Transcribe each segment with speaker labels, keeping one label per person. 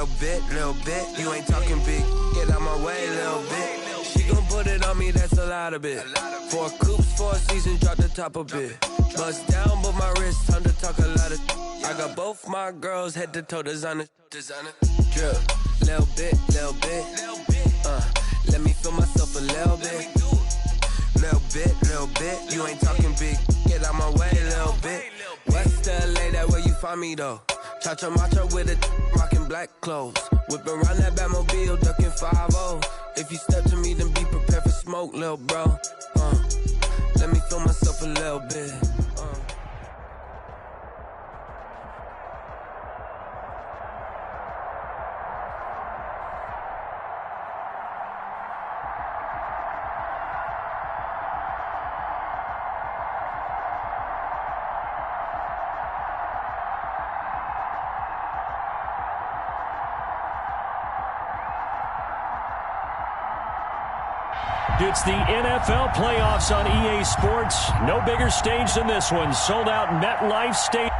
Speaker 1: little bit. You ain't talking big, get out my way, little bit. She gon' put it on me, that's a lot of it. 4 coops, 4 seasons, drop the top a bit. Bust down, but my wrist, time to talk a lot of. I got both my girls head to toe designer. Drip, little bit. Let me feel myself a little bit. Little bit. You ain't talking big, get out my way, little bit. West LA, that where you find me though. Cha-cha matcha with a rockin' black clothes. Whippin' around that Batmobile, duckin' 5-0. If you step to me, then be prepared for smoke, lil' bro. Let me feel myself a little bit.
Speaker 2: It's the NFL playoffs on EA Sports. No bigger stage than this one. Sold out MetLife Stadium.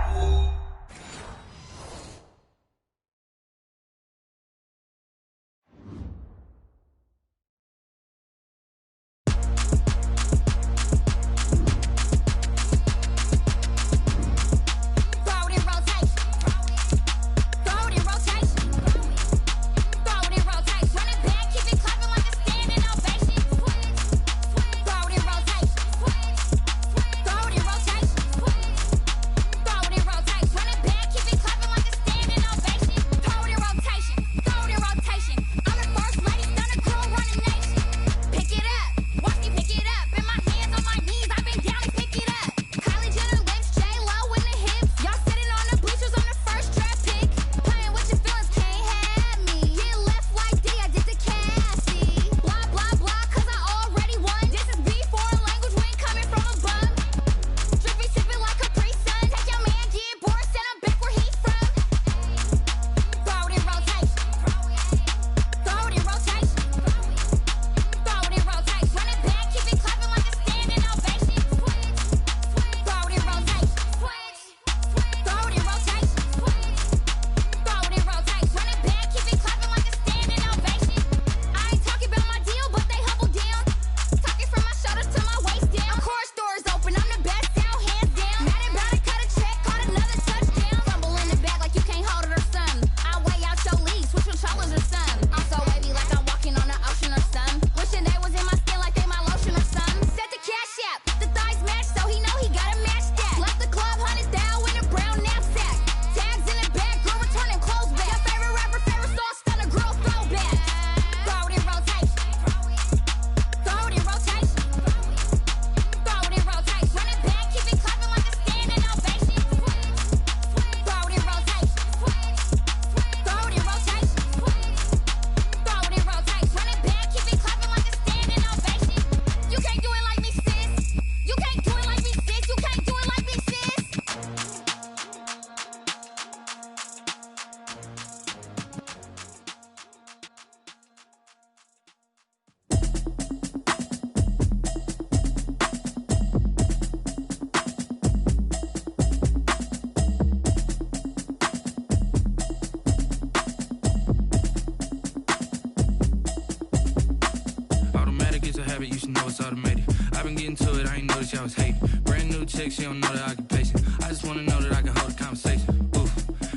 Speaker 3: You should know it's automated. I've been getting to it, I ain't noticed y'all was hating. Brand new chick, she don't know the occupation. I just wanna know that I can hold a conversation. Oof,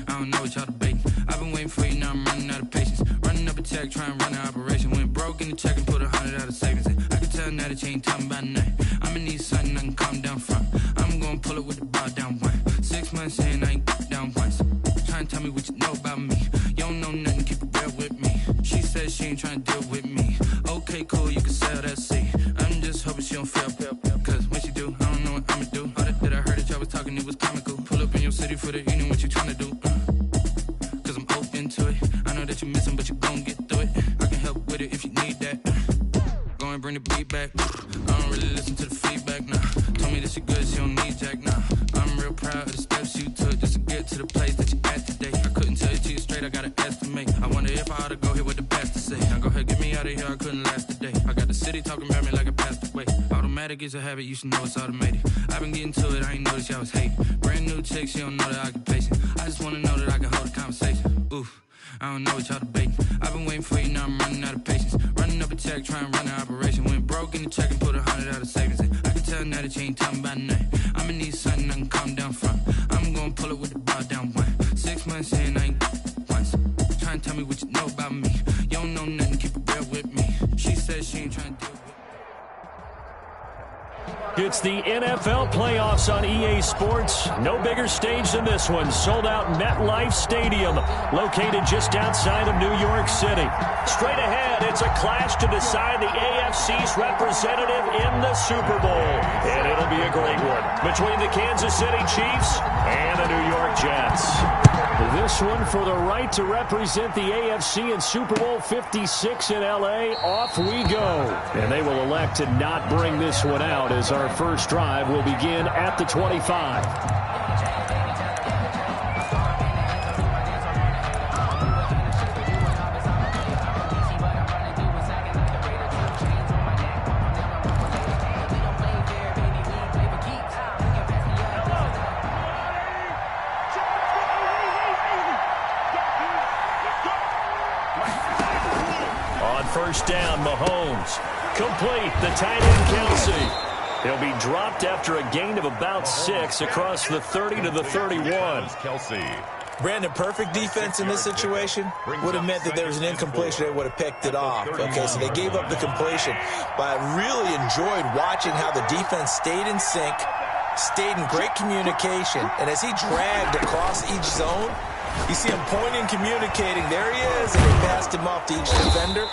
Speaker 3: I don't know what y'all debating. I've been waiting for you, now I'm running out of patience. Running up a check, trying to run an operation. Went broke in the check and put 100 out of savings in. I can tell now that you ain't talking about nothing. I'ma need something I can calm down from. I'm gonna pull it with the bar down one. 6 months in, I ain't down once. Trying to tell me what you know about me. You don't know nothing, keep it real with me. She says she ain't trying to deal with me. Okay, cool, you can sell that seat. I'm just hoping she don't fail. Cause when she do, I don't know what I'ma do. All that I heard that y'all was talking, it was comical. Pull up in your city for the evening, what you trying to do? Cause I'm open to it. I know that you missing, but you gon' get through it. I can help with it if you need that. Go and bring the beat back. I don't really listen to the feedback, nah. Told me that she good, she don't need jack, nah. I'm real proud of the steps you took just to get to the place that you at today. I couldn't tell you to you straight, I gotta estimate. I wonder if I ought to go here with the best to say. Now go ahead, get me out of here, I couldn't last a day. I got the city talking about me like I passed away. Automatic is a habit, you should know it's automated. I've been getting to it, I ain't noticed y'all was hating. Brand new chick, she don't know the occupation. I just wanna know that I can hold a conversation. Oof, I don't know what y'all debating. I've been waiting for you, now I'm running out of patience. Running up a check, trying to run an operation. Went broke in the check and put 100 out of savings in. I can tell now that you ain't talking about nothing. I'ma need something I can calm down from. I'm gonna pull it with the bar down one. 6 months in, I ain't once. Trying to tell me what you know about me. You don't know nothing, keep it real with me. She said she ain't trying to deal with.
Speaker 2: It's the NFL playoffs on EA Sports. No bigger stage than this one. Sold out MetLife Stadium, located just outside of New York City. Straight ahead, it's a clash to decide the AFC's representative in the Super Bowl. And it'll be a great one between the Kansas City Chiefs and the New York Jets. This one for the right to represent the AFC in Super Bowl 56 in L.A. Off we go. And they will elect to not bring this one out as our first drive will begin at the 25. First down, Mahomes. Complete, the tight end, Kelsey. He'll be dropped after a gain of about 6 across the 30 to the 31.
Speaker 4: Kelsey.
Speaker 5: Brandon, perfect defense in this situation would have meant that there was an incompletion. They would have picked it off. Okay, so they gave up the completion. But I really enjoyed watching how the defense stayed in sync, stayed in great communication, and as he dragged across each zone, you see him pointing, communicating. There he is, and they passed him off to each defender.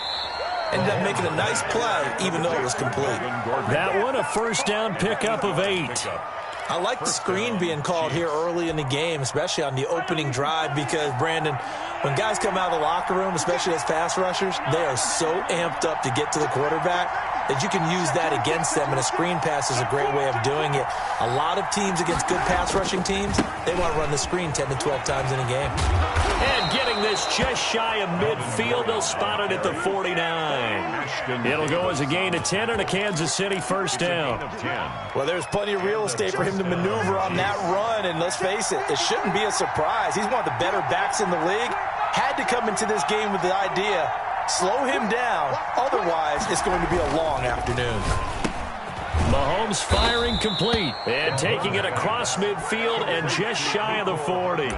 Speaker 5: Ended up making a nice play, even though it was complete.
Speaker 2: That one, a first down pickup of 8.
Speaker 5: I like the screen being called here early in the game, especially on the opening drive, because, Brandon, when guys come out of the locker room, especially as pass rushers, they are so amped up to get to the quarterback that you can use that against them, and a screen pass is a great way of doing it. A lot of teams against good pass rushing teams, they want to run the screen 10 to 12 times in a game.
Speaker 2: And getting this just shy of midfield, they'll spot it at the 49. It'll go as a gain of 10 and a Kansas City first down.
Speaker 5: Well, there's plenty of real estate for him to maneuver on that run, and let's face it, it shouldn't be a surprise. He's one of the better backs in the league. Had to come into this game with the idea, slow him down, otherwise it's going to be a long afternoon.
Speaker 2: Mahomes firing complete and taking it across midfield and just shy of the 40.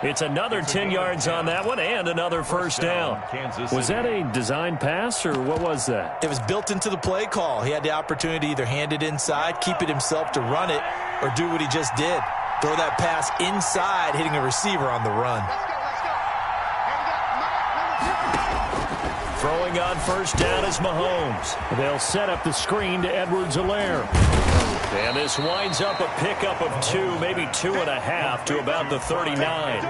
Speaker 2: It's another 10 yards on that one and another first down. Was that a design pass or what was that?
Speaker 5: It was built into the play call. He had the opportunity to either hand it inside, keep it himself to run it, or do what he just did. Throw that pass inside, hitting a receiver on the run.
Speaker 2: Throwing on first down is Mahomes. They'll set up the screen to Edwards-Helaire. And this winds up a pickup of 2, maybe 2.5 to about the 39.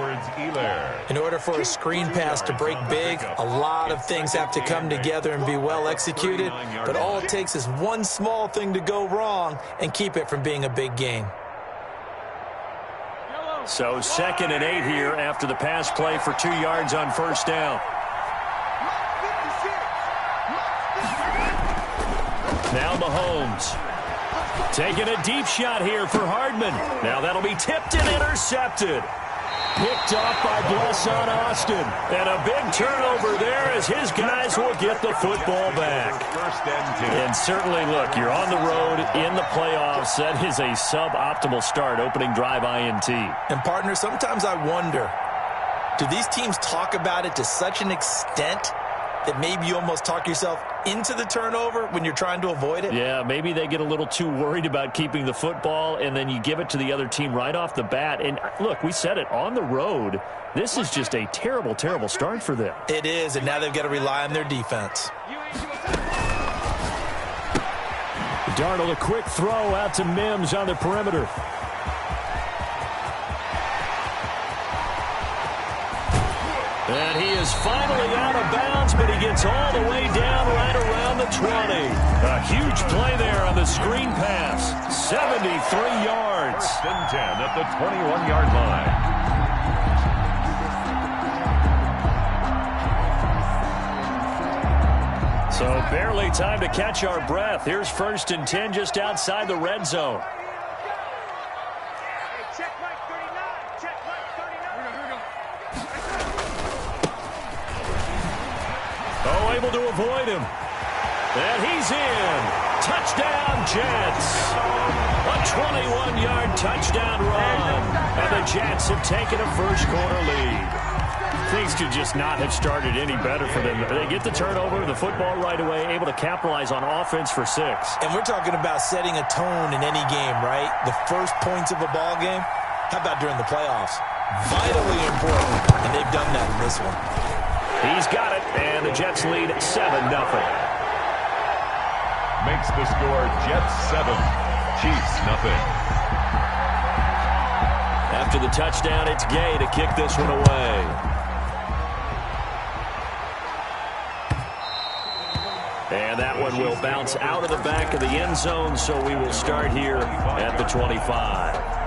Speaker 5: In order for a screen pass to break big, a lot of things have to come together and be well executed. But all it takes is one small thing to go wrong and keep it from being a big gain.
Speaker 2: So 2nd and 8 here after the pass play for 2 yards on first down. Now Mahomes. Taking a deep shot here for Hardman. Now that'll be tipped and intercepted. Picked off by Blesson Austin. And a big turnover there as his guys will get the football back. And certainly, look, you're on the road in the playoffs. That is a suboptimal start, opening drive INT.
Speaker 5: And, partner, sometimes I wonder, do these teams talk about it to such an extent that maybe you almost talk yourself into the turnover when you're trying to avoid it?
Speaker 2: Yeah, maybe they get a little too worried about keeping the football, and then you give it to the other team right off the bat. And, look, we said it, on the road, this is just a terrible, terrible start for them.
Speaker 5: It is, and now they've got to rely on their defense.
Speaker 2: Darnold, a quick throw out to Mims on the perimeter. And he is finally out of bounds, but he gets all the way down right around the 20. A huge play there on the screen pass. 73 yards.
Speaker 4: 10 at the 21-yard line.
Speaker 2: So barely time to catch our breath. Here's 1st and 10 just outside the red zone. Oh, able to avoid him. And he's in. Touchdown, Jets. A 21-yard touchdown run. And the Jets have taken a first-quarter lead. Things could just not have started any better for them. They get the turnover, the football right away, able to capitalize on offense for 6.
Speaker 5: And we're talking about setting a tone in any game, right? The first points of a ball game. How about during the playoffs? Vitally important, and they've done that in this one.
Speaker 2: He's got it, and the Jets lead 7-0.
Speaker 4: Makes the score Jets 7, Chiefs nothing.
Speaker 2: After the touchdown, it's Gay to kick this one away. And that one will bounce out of the back of the end zone, so we will start here at the 25.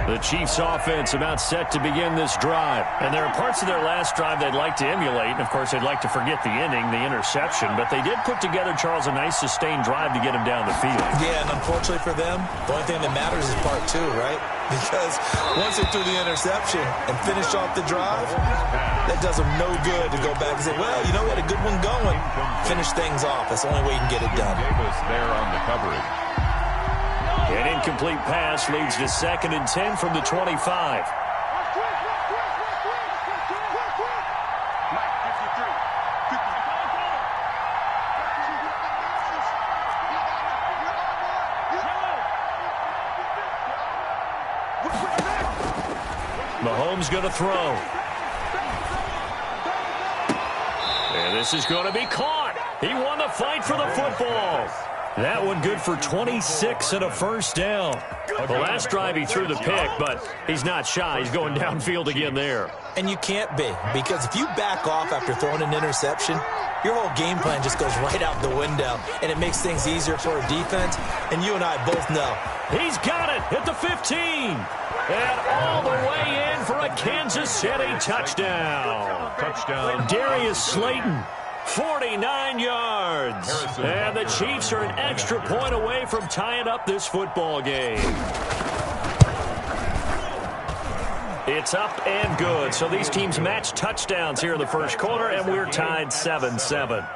Speaker 2: The Chiefs offense about set to begin this drive. And there are parts of their last drive they'd like to emulate. And, of course, they'd like to forget the inning, the interception. But they did put together, Charles, a nice sustained drive to get him down the field.
Speaker 5: Yeah, and unfortunately for them, the only thing that matters is part 2, right? Because once they threw the interception and finished off the drive, that does them no good to go back and say, well, you know, we had a good one going. Finish things off. That's the only way you can get it done.
Speaker 4: Davis there on the coverage.
Speaker 2: An incomplete pass leads to 2nd and 10 from the 25. Mahomes going to throw. And this is going to be caught. He won the fight for the football. That one good for 26 and a first down. The last drive he threw the pick, but he's not shy. He's going downfield again there.
Speaker 5: And you can't be, because if you back off after throwing an interception, your whole game plan just goes right out the window, and it makes things easier for a defense, and you and I both know.
Speaker 2: He's got it at the 15. And all the way in for a Kansas City touchdown.
Speaker 4: Touchdown.
Speaker 2: Darius Slayton. 49 yards. And the Chiefs are an extra point away from tying up this football game. It's up and good. So these teams match touchdowns here in the first quarter, and we're tied 7-7.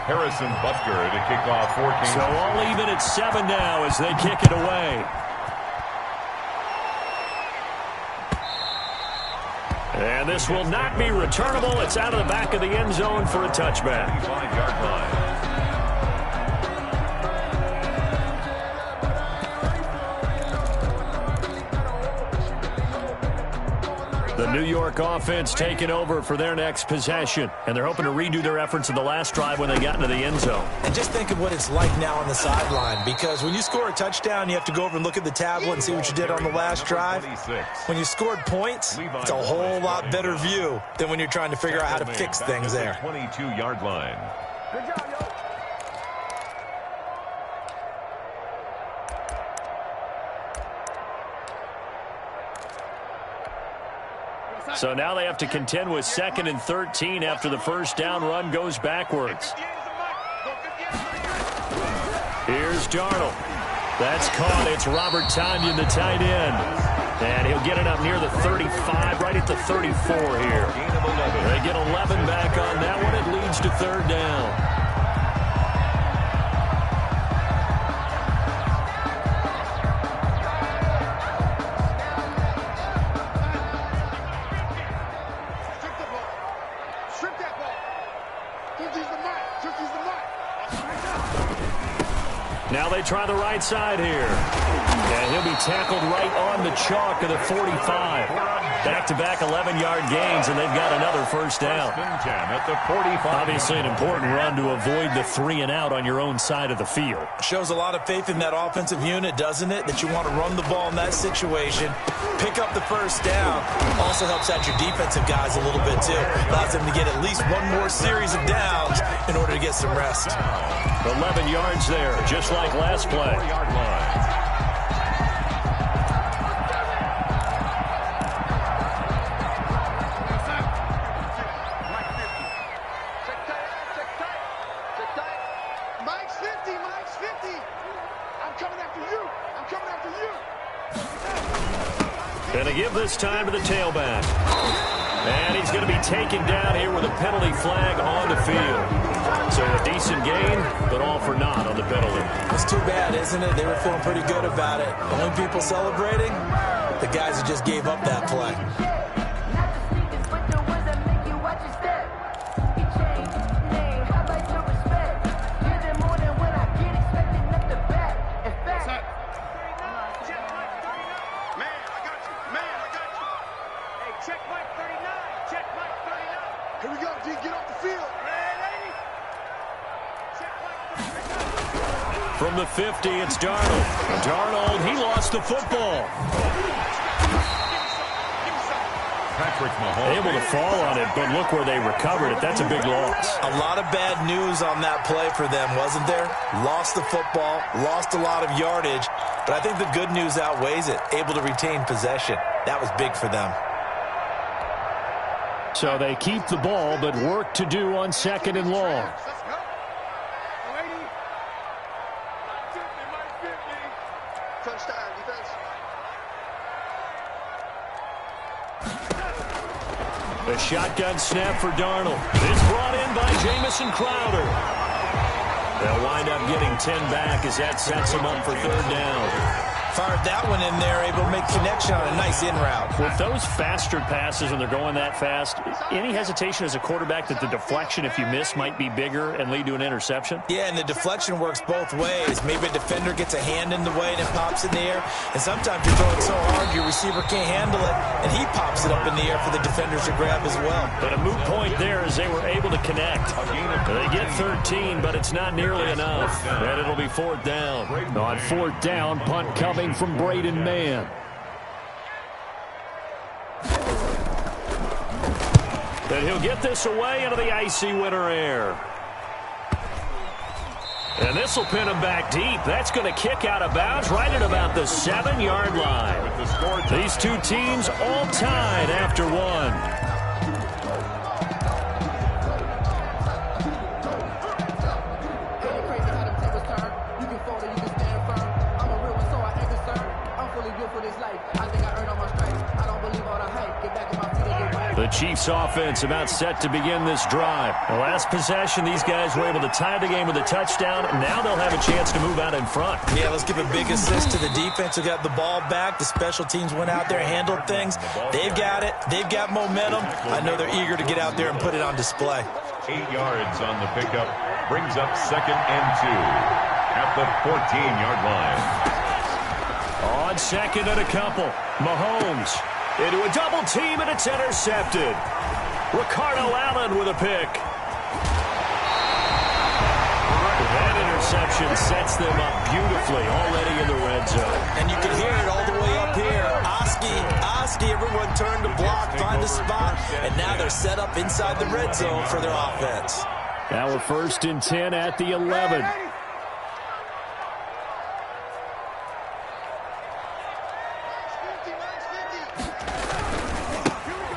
Speaker 4: Harrison Butker to kick off for Kansas.
Speaker 2: So all even at 7 now as they kick it away. And this will not be returnable. It's out of the back of the end zone for a touchback.
Speaker 4: 5-yard line.
Speaker 2: The New York offense taking over for their next possession. And they're hoping to redo their efforts in the last drive when they got into the end zone.
Speaker 5: And just think of what it's like now on the sideline, because when you score a touchdown, you have to go over and look at the tablet and see what you did on the last drive. When you scored points, it's a whole lot better view than when you're trying to figure out how to fix things there.
Speaker 4: 22-yard line.
Speaker 6: Good job, yo.
Speaker 2: So now they have to contend with 2nd and 13 after the first down run goes backwards. Here's Darnold. That's caught. It's Robert Tonyan, the tight end. And he'll get it up near the 35, right at the 34 here. They get 11 back on that one. It leads to 3rd down. Now they try the right side here. And he'll be tackled right on the chalk of the 45. Back-to-back 11-yard gains, and they've got another first down.
Speaker 4: At the 45.
Speaker 2: Obviously an important run to avoid the 3-and-out on your own side of the field.
Speaker 5: Shows a lot of faith in that offensive unit, doesn't it? That you want to run the ball in that situation. Pick up the first down. Also helps out your defensive guys a little bit, too. Allows them to get at least one more series of downs in order to get some rest.
Speaker 2: 11 yards there, just like last play.
Speaker 4: 4-yard line.
Speaker 6: Mike.
Speaker 2: Going to give this time to the tailback. And he's going to be taken down here with a penalty flag on the field. So a decent gain, but all for naught on the penalty.
Speaker 5: It's too bad, isn't it? They were feeling pretty good about it. The only people celebrating, the guys who just gave up that play.
Speaker 2: From the 50, it's Darnold. Darnold, he lost the football. Able to fall on it, but look where they recovered it. That's a big loss.
Speaker 5: A lot of bad news on that play for them, wasn't there? Lost the football, lost a lot of yardage, but I think the good news outweighs it. Able to retain possession. That was big for them.
Speaker 2: So they keep the ball, but work to do on 2nd and long. A shotgun snap for Darnold. It's brought in by Jamison Crowder. They'll wind up getting 10 back as that sets them up for 3rd down.
Speaker 5: Fired that one in there, able to make connection on a nice in route.
Speaker 2: With those faster passes when they're going that fast, any hesitation as a quarterback that the deflection, if you miss, might be bigger and lead to an interception?
Speaker 5: Yeah, and the deflection works both ways. Maybe a defender gets a hand in the way and it pops in the air. And sometimes you throw it so hard your receiver can't handle it, and he pops it up in the air for the defenders to grab as well.
Speaker 2: But a moot point there as they were able to connect. They get 13, but it's not nearly enough. And it'll be 4th down. On 4th down, punt coming from Braden Mann. And he'll get this away into the icy winter air. And this will pin him back deep. That's going to kick out of bounds right at about the 7-yard line. These two teams all tied after one. The Chiefs offense about set to begin this drive. The last possession, these guys were able to tie the game with a touchdown. Now they'll have a chance to move out in front.
Speaker 5: Yeah, let's give a big assist to the defense who got the ball back. The special teams went out there and handled things. They've got it. They've got momentum. I know they're eager to get out there and put it on display.
Speaker 4: 8 yards on the pickup. Brings up 2nd and 2 at the 14-yard line.
Speaker 2: On 2nd and a couple, Mahomes into a double team, and it's intercepted. Ricardo Allen with a pick. That interception sets them up beautifully already in the red zone.
Speaker 5: And you can hear it all the way up here. Oski, everyone turned to block, find a spot, and now they're set up inside the red zone for their offense.
Speaker 2: Now we're 1st and 10 at the 11.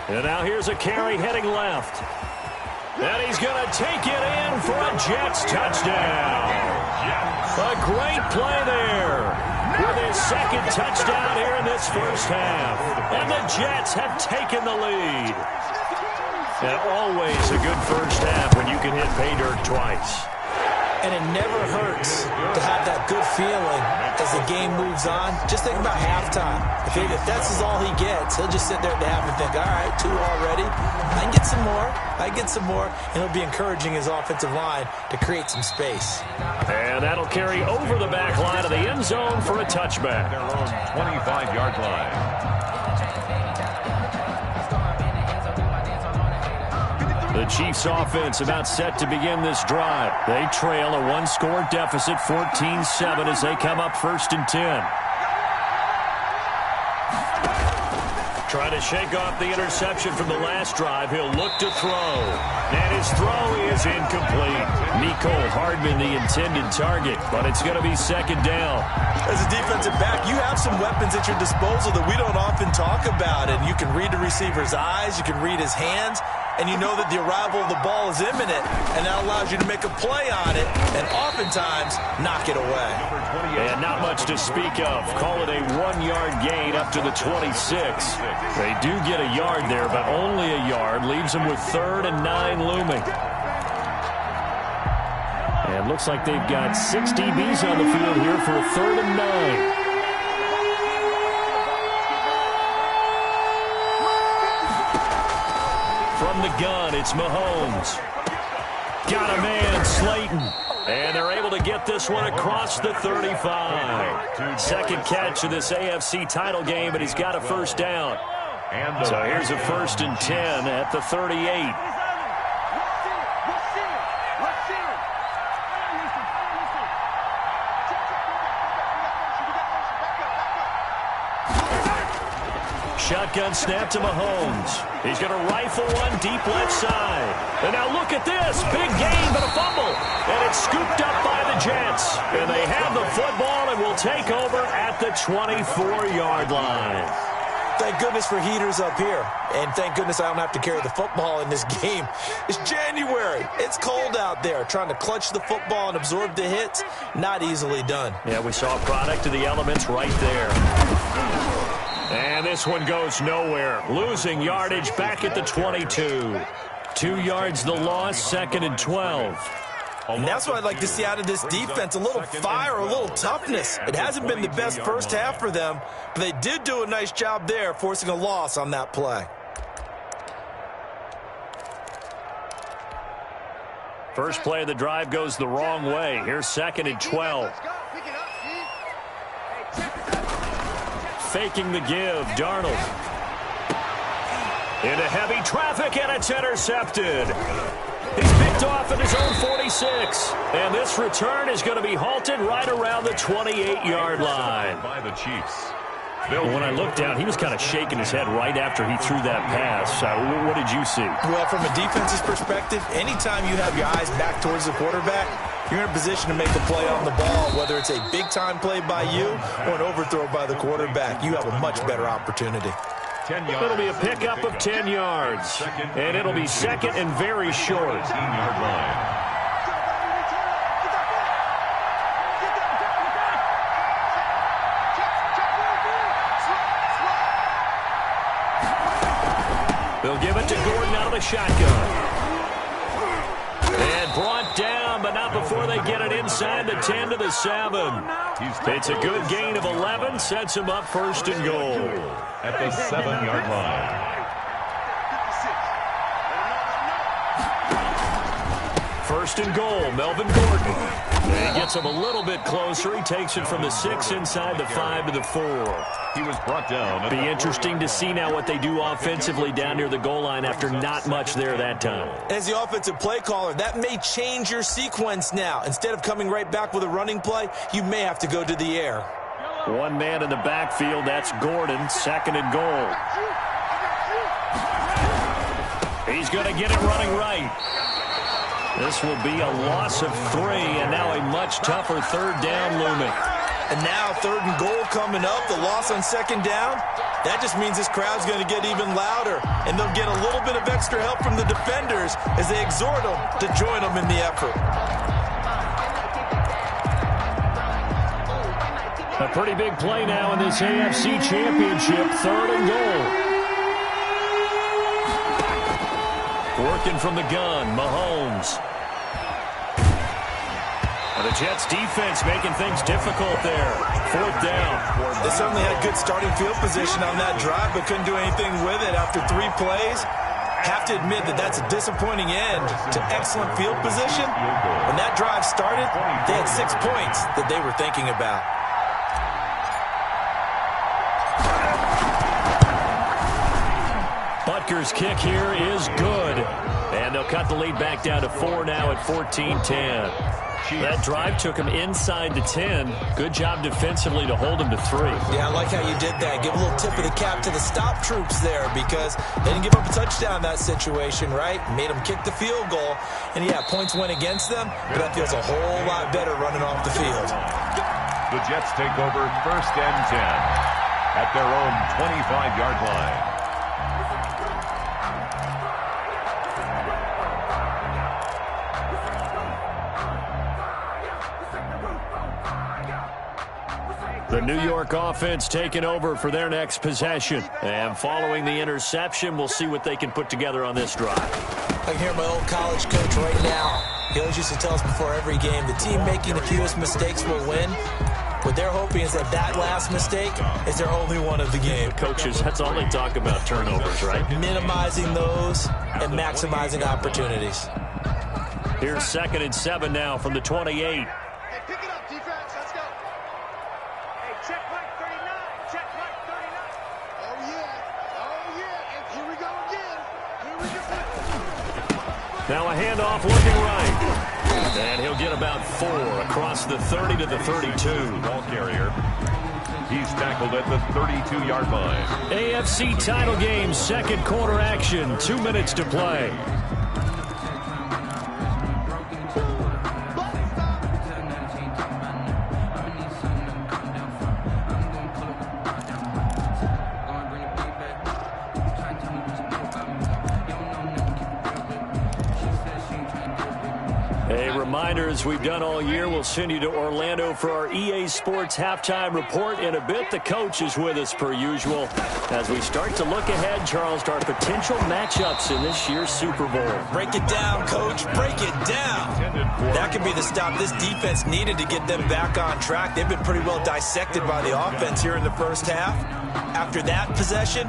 Speaker 2: And now here's a carry heading left. And he's going to take it in for a Jets touchdown. A great play there with his 2nd touchdown here in this first half. And the Jets have taken the lead. And always a good first half when you can hit pay dirt twice.
Speaker 5: And it never hurts to have that good feeling as the game moves on. Just think about halftime. If that's all he gets, he'll just sit there at the half and think, all right, 2 already. I can get some more. And he'll be encouraging his offensive line to create some space.
Speaker 2: And that'll carry over the back line of the end zone for a touchback.
Speaker 4: Their own 25-yard line.
Speaker 2: The Chiefs offense about set to begin this drive. They trail a 1-score deficit, 14-7, as they come up 1st and 10. Trying to shake off the interception from the last drive. He'll look to throw. And his throw is incomplete. Mecole Hardman, the intended target, but it's going to be 2nd down.
Speaker 5: As a defensive back, you have some weapons at your disposal that we don't often talk about. And you can read the receiver's eyes. You can read his hands. and you know that the arrival of the ball is imminent, and that allows you to make a play on it and oftentimes knock it away.
Speaker 2: And not much to speak of. Call it a 1-yard gain up to the 26. They do get a yard there, but only a yard. Leaves them with 3rd and 9 looming. And looks like they've got 6 DBs on the field here for a 3rd and 9. From the gun, it's Mahomes. Got a man, Slayton. And they're able to get this one across the 35. Second catch of this AFC title game, but he's got a first down. So here's a 1st and 10 at the 38. Shotgun snap to Mahomes. He's going to rifle one deep left side. And now look at this. Big gain, but a fumble. And it's scooped up by the Jets. And they have the football and will take over at the 24-yard line.
Speaker 5: Thank goodness for heaters up here. And thank goodness I don't have to carry the football in this game. It's January. It's cold out there. Trying to clutch the football and absorb the hits, not easily done.
Speaker 2: Yeah, we saw a product of the elements right there. And this one goes nowhere. Losing yardage back at the 22. 2 yards the loss, 2nd and 12.
Speaker 5: And that's what I'd like to see out of this defense, a little fire, a little toughness. It hasn't been the best first half for them, but they did do a nice job there, forcing a loss on that play.
Speaker 2: First play of the drive goes the wrong way. Here's 2nd and 12. Faking the give, Darnold. Into heavy traffic, and it's intercepted. He's picked off at his own 46. And this return is going to be halted right around the 28-yard line.
Speaker 4: By the Chiefs.
Speaker 2: When I looked down, he was kind of shaking his head right after he threw that pass. What did you see?
Speaker 5: Well, from a defense's perspective, anytime you have your eyes back towards the quarterback, you're in a position to make a play on the ball, whether it's a big-time play by you or an overthrow by the quarterback. You have a much better opportunity.
Speaker 2: It'll be a pickup of 10 yards. And it'll be 2nd and very short.
Speaker 4: 15-yard line.
Speaker 2: They'll give it to Gordon out of the shotgun. And brought down, but not before they get it inside the 10 to the 7. It's a good gain of 11, sets him up 1st and goal.
Speaker 4: At the 7-yard line.
Speaker 2: 1st and goal, Melvin Gordon. And he gets him a little bit closer. He takes it from the 6 inside the 5 to the 4.
Speaker 4: He was brought down.
Speaker 2: Be interesting to see now what they do offensively down near the goal line after not much there that time.
Speaker 5: As the offensive play caller, that may change your sequence now. Instead of coming right back with a running play, you may have to go to the air.
Speaker 2: One man in the backfield, that's Gordon, 2nd and goal. He's going to get it running right. This will be a loss of 3, and now a much tougher 3rd down looming.
Speaker 5: And now 3rd and goal coming up, the loss on 2nd down. That just means this crowd's going to get even louder, and they'll get a little bit of extra help from the defenders as they exhort them to join them in the effort.
Speaker 2: A pretty big play now in this AFC Championship, 3rd and goal. Working from the gun, Mahomes. And the Jets defense making things difficult there. 4th down.
Speaker 5: They certainly had good starting field position on that drive, but couldn't do anything with it after 3 plays. Have to admit that that's a disappointing end to excellent field position. When that drive started, they had 6 points that they were thinking about.
Speaker 2: Butker's kick here is good. And they'll cut the lead back down to 4 now at 14-10. That drive took him inside the 10. Good job defensively to hold him to 3.
Speaker 5: Yeah, I like how you did that. Give a little tip of the cap to the stop troops there because they didn't give up a touchdown in that situation, right? Made them kick the field goal. And, yeah, points went against them, but that feels a whole lot better running off the field.
Speaker 4: The Jets take over 1st and 10 at their own 25-yard line.
Speaker 2: The New York offense taking over for their next possession. And following the interception, we'll see what they can put together on this drive.
Speaker 5: I can hear my old college coach right now. He always used to tell us before every game, the team making the fewest mistakes will win. What they're hoping is that last mistake is their only one of the game.
Speaker 2: Coaches, that's all they talk about, turnovers, right?
Speaker 5: Minimizing those and maximizing opportunities.
Speaker 2: Here's 2nd and 7 now from the 28.
Speaker 6: Pick it up, defense. Let's go. Hey, check right 39. Check right 39. Oh, yeah. Oh, yeah. And here we go again. Here we go.
Speaker 2: Now a handoff looking right. And he'll get about 4 across the 30 to the 32.
Speaker 4: Ball carrier. He's tackled at the 32-yard line.
Speaker 2: AFC title game, second quarter action. 2 minutes to play. As we've done all year, we'll send you to Orlando for our EA Sports halftime report. In a bit, the coach is with us per usual. As we start to look ahead, Charles, to our potential matchups in this year's Super Bowl.
Speaker 5: Break it down, coach. Break it down. That could be the stop this defense needed to get them back on track. They've been pretty well dissected by the offense here in the first half. After that possession,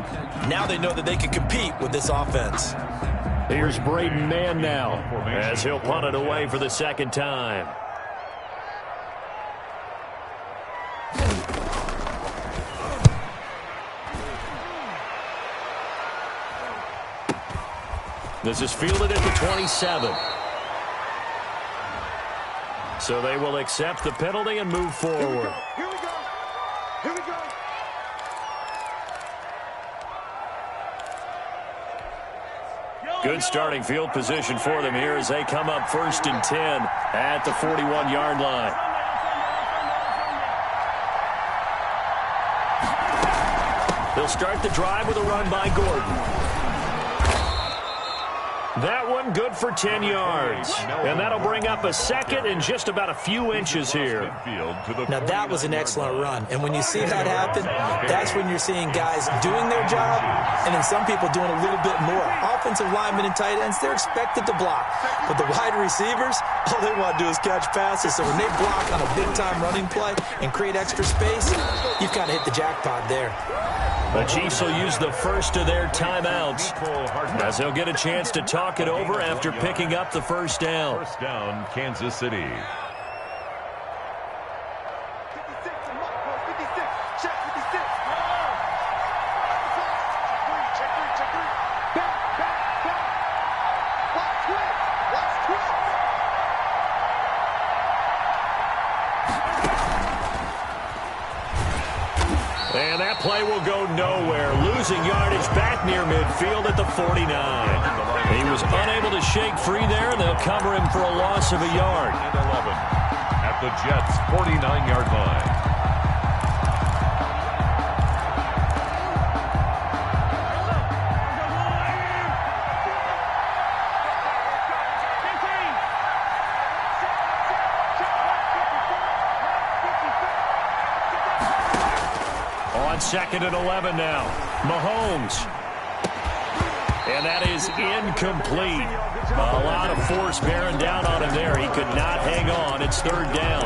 Speaker 5: now they know that they can compete with this offense.
Speaker 2: Here's Braden Mann now, as he'll punt it away for the second time. This is fielded at the 27. So they will accept the penalty and move forward.
Speaker 6: Here we go. Here we go.
Speaker 2: Good starting field position for them here as they come up 1st and 10 at the 41-yard line. They'll start the drive with a run by Gordon. That one good for 10 yards. And that'll bring up a second and just about a few inches here.
Speaker 5: Now that was an excellent run. And when you see that happen, that's when you're seeing guys doing their job and then some people doing a little bit more. Offensive linemen and tight ends, they're expected to block. But the wide receivers, all they want to do is catch passes. So when they block on a big-time running play and create extra space, you've kind of hit the jackpot there.
Speaker 2: The Chiefs will use the first of their timeouts as they'll get a chance to talk it over after picking up the first down.
Speaker 4: First down, Kansas City.
Speaker 6: 56, check 56. Check three. Back. Watch twist.
Speaker 2: And that play will go nowhere. Losing yardage back near midfield at the 49. He was unable to shake free there, and they'll cover him for a loss of a yard.
Speaker 4: And 11 at the Jets' 49-yard line.
Speaker 2: On 2nd and 11 now. Mahomes. And that is incomplete. A lot of force bearing down on him there. He could not hang on. It's 3rd down.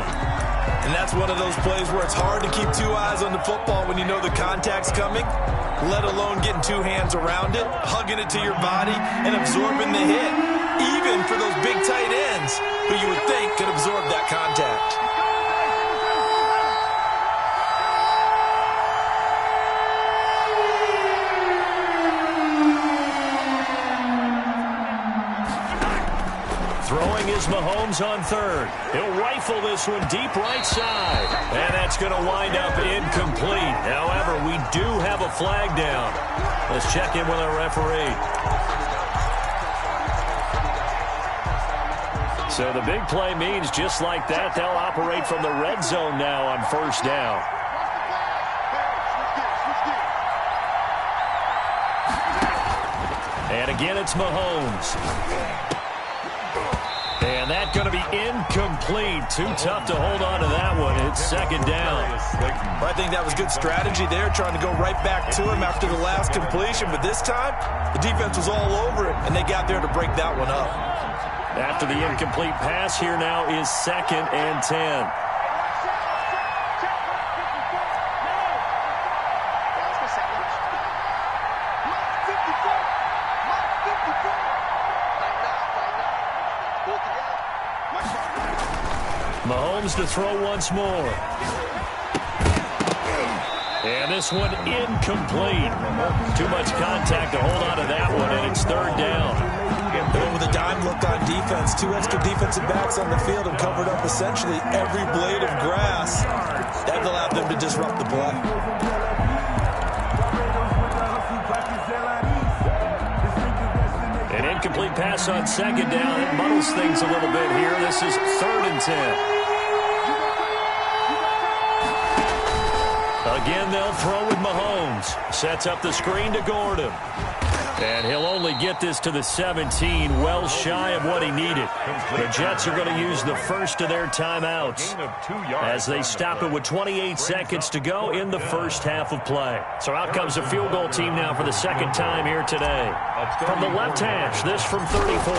Speaker 5: And that's one of those plays where it's hard to keep 2 eyes on the football when you know the contact's coming, let alone getting 2 hands around it, hugging it to your body, and absorbing the hit. Even for those big tight ends who you would think could absorb that contact.
Speaker 2: Throwing is Mahomes on 3rd. He'll rifle this one deep right side. And that's going to wind up incomplete. However, we do have a flag down. Let's check in with our referee. So the big play means just like that, they'll operate from the red zone now on 1st down. And again, it's Mahomes. And that going to be incomplete. Too tough to hold on to that one. It's second down.
Speaker 5: Well, I think that was good strategy there, trying to go right back to him after the last completion. But this time, the defense was all over it, and they got there to break that one up.
Speaker 2: After the incomplete pass, here now is 2nd and 10. Mahomes to throw once more. And this one incomplete. Too much contact to hold on to that one, and it's 3rd down.
Speaker 5: With a dime look on defense, 2 extra defensive backs on the field and covered up essentially every blade of grass. That allowed them to disrupt the play.
Speaker 2: An incomplete pass on 2nd down. It muddles things a little bit here. This is 3rd and 10. Again, they'll throw with Mahomes. Sets up the screen to Gordon. And he'll only get this to the 17, well shy of what he needed. The Jets are going to use the first of their timeouts as they stop it with 28 seconds to go in the first half of play. So out comes a field goal team now for the 2nd time here today. From the left hash, this from 34.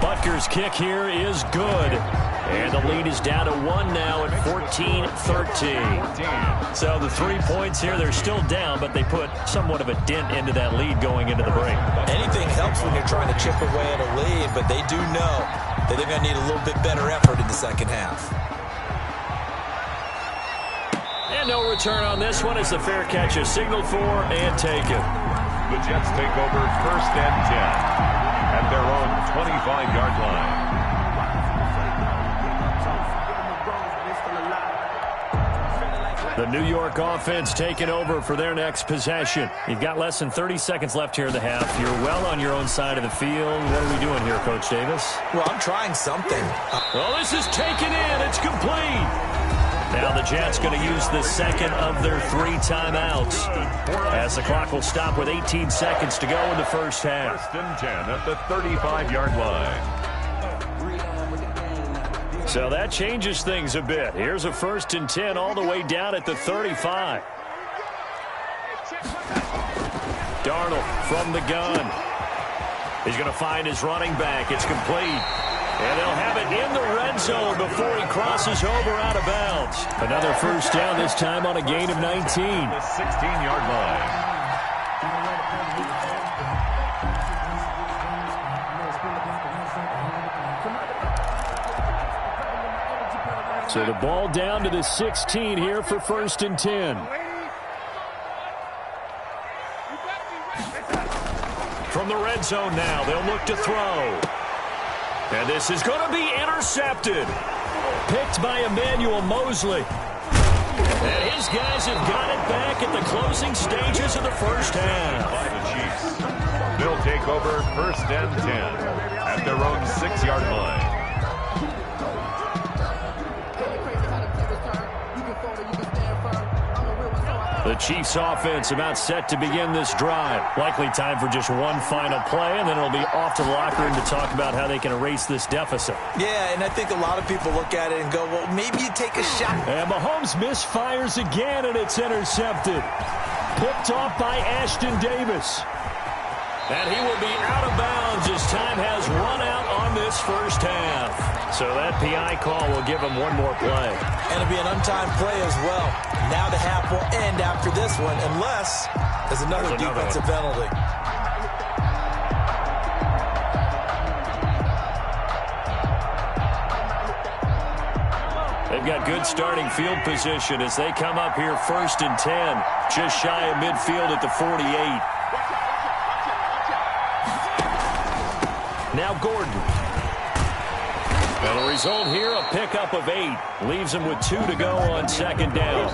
Speaker 2: Butker's kick here is good. And the lead is down to 1 now at 14-13. So the 3 points here, they're still down, but they put somewhat of a dent into that lead going into the break.
Speaker 5: Anything helps when you're trying to chip away at a lead, but they do know that they're going to need a little bit better effort in the second half.
Speaker 2: And no return on this one as the fair catch is signaled for and taken.
Speaker 4: The Jets take over 1st and 10 at their own 25-yard line.
Speaker 2: The New York offense taking over for their next possession. You've got less than 30 seconds left here in the half. You're well on your own side of the field. What are we doing here, Coach Davis?
Speaker 5: Well, I'm trying something.
Speaker 2: Well, this is taken in. It's complete. Now the Jets going to use the 2nd of their 3 timeouts as the clock will stop with 18 seconds to go in the first half.
Speaker 4: 1st and 10 at the 35-yard line.
Speaker 2: So that changes things a bit. Here's a 1st and 10 all the way down at the 35. Darnold from the gun. He's going to find his running back. It's complete. And they'll have it in the red zone before he crosses over out of bounds. Another 1st down, this time on a gain of 19.
Speaker 4: The 16-yard line.
Speaker 2: So the ball down to the 16 here for 1st and 10. From the red zone now, they'll look to throw. And this is going to be intercepted. Picked by Emmanuel Mosley. And his guys have got it back at the closing stages of the first half.
Speaker 4: By the Chiefs. They'll take over 1st and 10 at their own 6-yard line.
Speaker 2: The Chiefs offense about set to begin this drive. Likely time for just one final play, and then it'll be off to the locker room to talk about how they can erase this deficit.
Speaker 5: Yeah, and I think a lot of people look at it and go, well, maybe you take a shot.
Speaker 2: And Mahomes misfires again, and it's intercepted. Picked off by Ashton Davis. And he will be out of bounds as time has run out on this first half. So that PI call will give him one more play.
Speaker 5: And it'll be an untimed play as well. Now the half will end after this one, unless there's another defensive penalty.
Speaker 2: They've got good starting field position as they come up here 1st and 10. Just shy of midfield at the 48. Now Gordon. And the result here, a pickup of 8. Leaves him with 2 to go on 2nd down.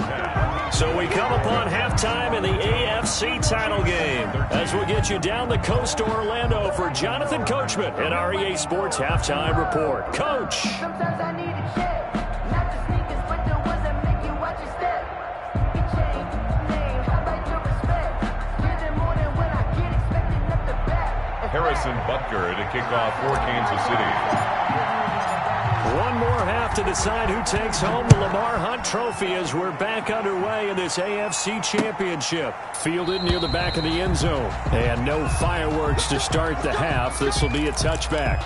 Speaker 2: So we come upon halftime in the AFC title game as we get you down the coast to Orlando for Jonathan Coachman at our EA Sports Halftime Report. Coach.
Speaker 7: Sometimes I need a check, not the sneakers, but the ones that make you watch your step. You change name, how about your respect? Give them more than when I get expecting up the back.
Speaker 4: Harrison Butker to kick off for Kansas City.
Speaker 2: One more half to decide who takes home the Lamar Hunt Trophy as we're back underway in this AFC Championship. Fielded near the back of the end zone. And no fireworks to start the half. This will be a touchback.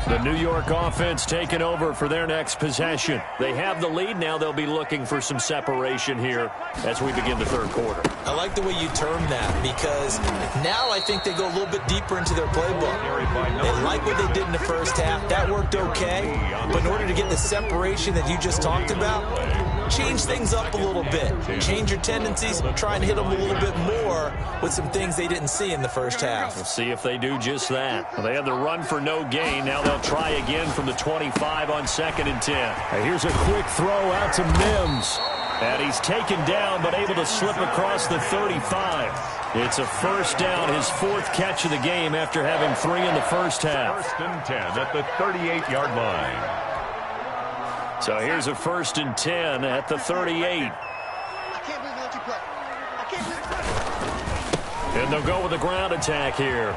Speaker 2: The New York offense taking over for their next possession. They have the lead. Now they'll be looking for some separation here as we begin the third quarter.
Speaker 5: I like the way you term that because now I think they go a little bit deeper into their playbook. They like what they did in the first half. That worked okay. But in order to get the separation that you just talked about, change things up a little bit. Change your tendencies. Try and hit them a little bit more with some things they didn't see in the first half.
Speaker 2: We'll see if they do just that. Well, they had the run for no gain. Now they'll try again from the 25 on 2nd and 10. And here's a quick throw out to Mims. And he's taken down but able to slip across the 35. It's a first down, his 4th catch of the game after having 3 in the first half.
Speaker 4: 1st and 10 at the 38-yard line.
Speaker 2: So here's a 1st and 10 at the 38.
Speaker 6: I can't believe they let you play. I can't believe they
Speaker 2: And they'll go with a ground attack here.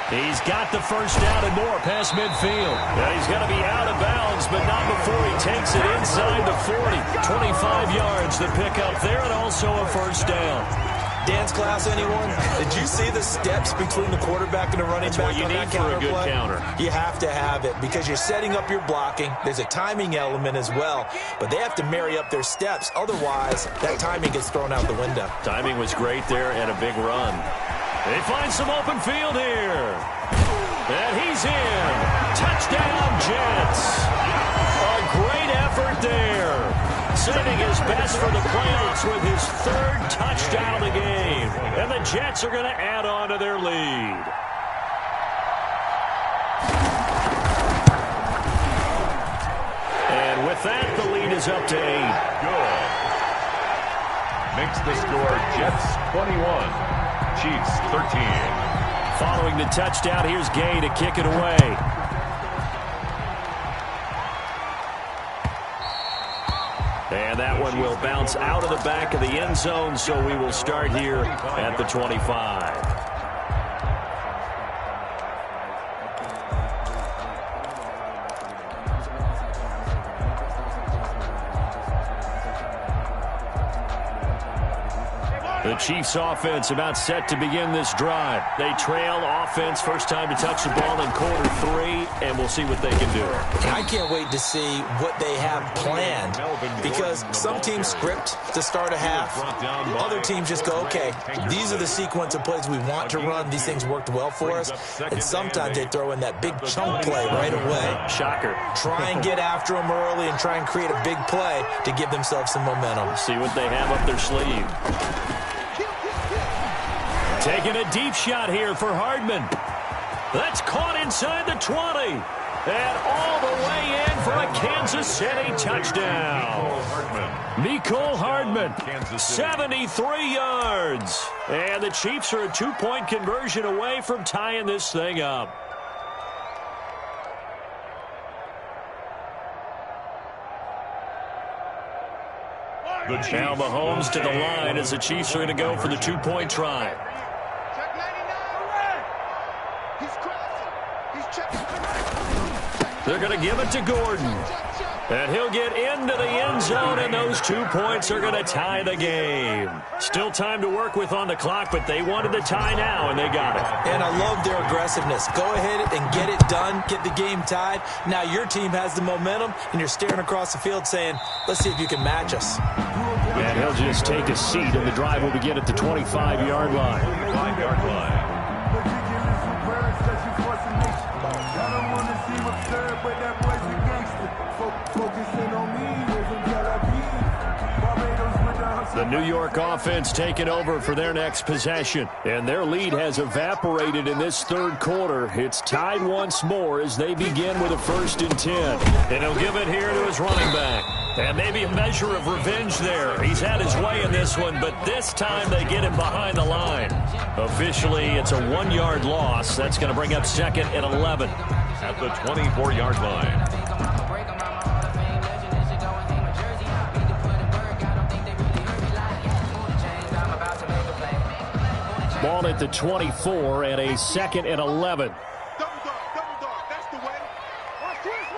Speaker 2: He's got the first down and more past midfield. Yeah, he's going to be out of bounds, but not before he takes it inside the 40. 25 yards to pick up there and also a first down.
Speaker 5: Dance class, anyone? Did you see the steps between the quarterback and the running back?
Speaker 2: What you need for a good
Speaker 5: play?
Speaker 2: counter.
Speaker 5: You have to have it because you're setting up your blocking. There's a timing element as well, but they have to marry up their steps. Otherwise, that timing gets thrown out the window.
Speaker 2: Timing was great there and a big run. They find some open field here. And he's in. Touchdown, Jets. A great effort there. Saving his best for the playoffs with his 3rd touchdown of the game. And the Jets are going to add on to their lead. And with that, the lead is up to 8.
Speaker 4: Good. Makes the score Jets 21, Chiefs 13.
Speaker 2: Following the touchdown, here's Gay to kick it away. And that one will bounce out of the back of the end zone, so we will start here at the 25. The Chiefs offense about set to begin this drive. They trail offense, first time to touch the ball in quarter 3, and we'll see what they can do.
Speaker 5: I can't wait to see what they have planned because some teams script to start a half. Other teams just go, okay, these are the sequence of plays we want to run. These things worked well for us. And sometimes they throw in that big chunk play right away.
Speaker 2: Shocker.
Speaker 5: Try and get after them early and try and create a big play to give themselves some momentum.
Speaker 2: See what they have up their sleeve. Taking a deep shot here for Hardman. That's caught inside the 20. And all the way in for a Kansas City touchdown. Mecole Hardman, 73 yards. And the Chiefs are a 2-point conversion away from tying this thing up. Now Mahomes to the line as the Chiefs are going to go for the 2-point try.
Speaker 6: Check 99. He's crossing. He's checking.
Speaker 2: They're going to give it to Gordon. And he'll get into the end zone, and those 2 points are going to tie the game. Still time to work with on the clock, but they wanted the tie now, and they got it.
Speaker 5: And I love their aggressiveness. Go ahead and get it done, get the game tied. Now your team has the momentum, and you're staring across the field saying, let's see if you can match us.
Speaker 2: And he'll just take a seat, and the drive will begin at the 25-yard line.
Speaker 4: 25-yard line.
Speaker 2: The New York offense taking over for their next possession. And their lead has evaporated in this third quarter. It's tied once more as they begin with a 1st and 10. And he'll give it here to his running back. And maybe a measure of revenge there. He's had his way in this one, but this time they get him behind the line. Officially, it's a 1-yard loss. That's going to bring up 2nd and 11.
Speaker 4: At the 24-yard line.
Speaker 2: Ball at the 24 and a 2nd and 11.
Speaker 6: Double dog, that's the way. Watch twist.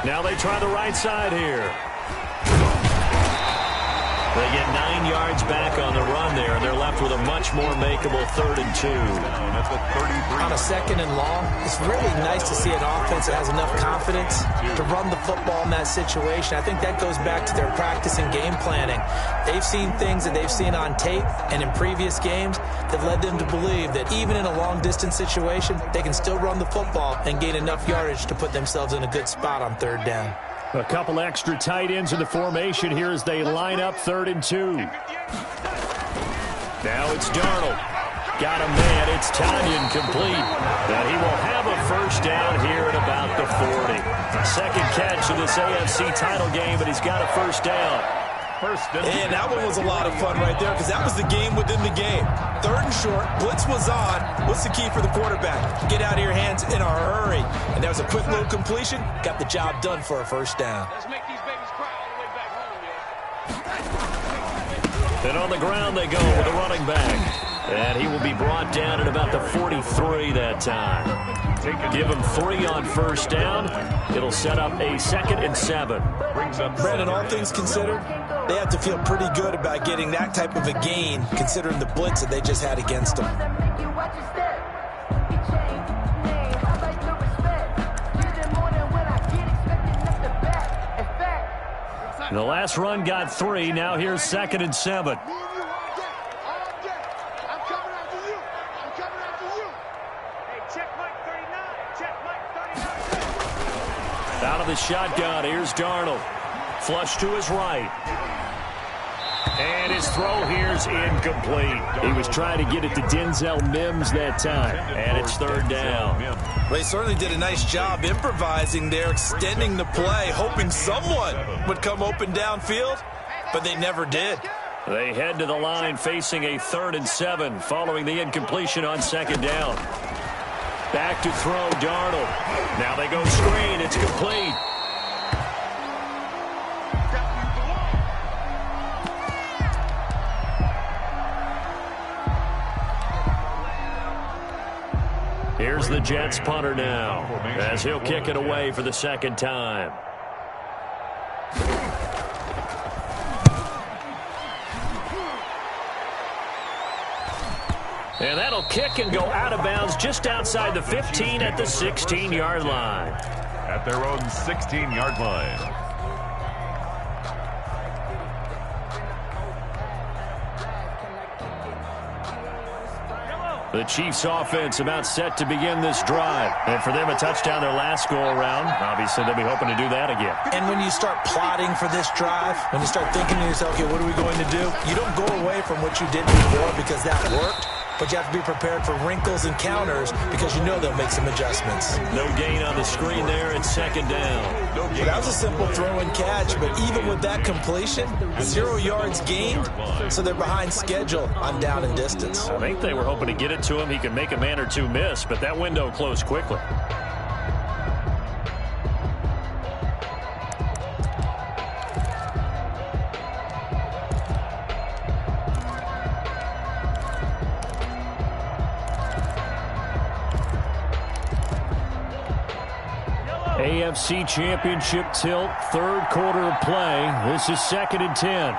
Speaker 2: Now they try the right side here. They get 9 yards back on the run there, and they're left with a much more makeable 3rd and 2.
Speaker 5: On a 2nd and long, it's really nice to see an offense that has enough confidence to run the football in that situation. I think that goes back to their practice and game planning. They've seen things that they've seen on tape and in previous games that led them to believe that even in a long-distance situation, they can still run the football and gain enough yardage to put themselves in a good spot on 3rd down.
Speaker 2: A couple extra tight ends in the formation here as they line up 3rd and 2. Now it's Darnold. Got a man. It's Tanyan complete. And he will have a first down here at about the 40. Second catch of this AFC title game, but he's got a first down.
Speaker 5: And that one was a lot of fun right there because that was the game within the game. 3rd and short, blitz was on. What's the key for the quarterback? Get out of your hands in a hurry. And there was a quick little completion. Got the job done for a first down.
Speaker 6: Let's make these babies cry all the way back home,
Speaker 2: And on the ground they go with a running back. And he will be brought down at about the 43 that time. Give him 3 on first down. It'll set up a 2nd and 7.
Speaker 5: Brandon, all things considered, they have to feel pretty good about getting that type of a gain, considering the blitz that they just had against them.
Speaker 2: The last run got 3. Now here's 2nd and 7. Out of the shotgun, here's Darnold. Flush to his right. And his throw here's incomplete. He was trying to get it to Denzel Mims that time. And it's 3rd down.
Speaker 5: Well, they certainly did a nice job improvising there, extending the play, hoping someone would come open downfield, but they never did.
Speaker 2: They head to the line facing a 3rd and 7 following the incompletion on 2nd down. Back to throw, Darnold. Now they go screen. It's complete. Here's the Jets punter now as he'll kick it away for the 2nd time. And that'll kick and go out of bounds just outside the 15 at the 16-yard line.
Speaker 4: At their own 16-yard line.
Speaker 2: The Chiefs offense about set to begin this drive. And for them, a touchdown their last go-around. Obviously, they'll be hoping to do that again.
Speaker 5: And when you start plotting for this drive, when you start thinking to yourself, okay, what are we going to do? You don't go away from what you did before because that worked. But you have to be prepared for wrinkles and counters because you know they'll make some adjustments.
Speaker 2: No gain on the screen there. It's 2nd down.
Speaker 5: Well, that was a simple throw and catch, but even with that completion, 0 yards gained, so they're behind schedule on down and distance.
Speaker 2: I think they were hoping to get it to him. He could make a man or two miss, but that window closed quickly. AFC Championship tilt, 3rd quarter of play. This is 2nd and 10.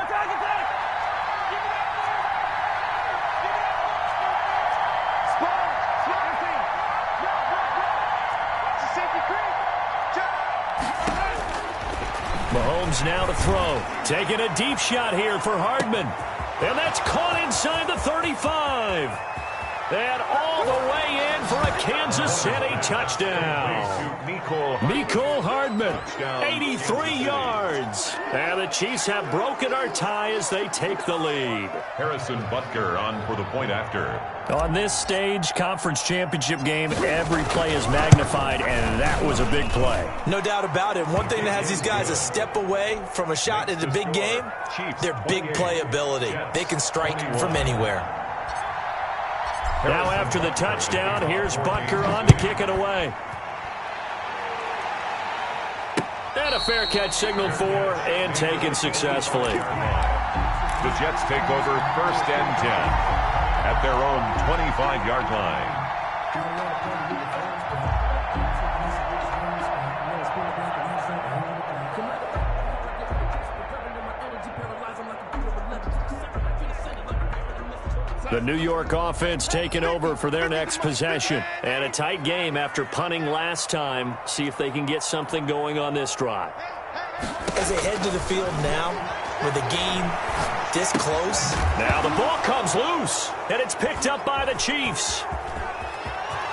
Speaker 2: Mahomes now to throw. Taking a deep shot here for Hardman. And that's caught inside the 35. And all the way in for a Kansas City touchdown. Mecole Hardman, 83 yards. And the Chiefs have broken our tie as they take the lead.
Speaker 4: Harrison Butker on for the point after.
Speaker 2: On this stage, conference championship game, every play is magnified, and that was a big play.
Speaker 5: No doubt about it. One thing that has these guys a step away from a shot in the big game, their big play ability. They can strike from anywhere.
Speaker 2: Now after the touchdown, here's Butker on to kick it away. And a fair catch signaled for and taken successfully.
Speaker 4: The Jets take over 1st and 10 at their own 25-yard line.
Speaker 2: The New York offense taking over for their next possession. And a tight game after punting last time. See if they can get something going on this drive.
Speaker 5: As they head to the field now, with the game this close.
Speaker 2: Now the ball comes loose, and it's picked up by the Chiefs.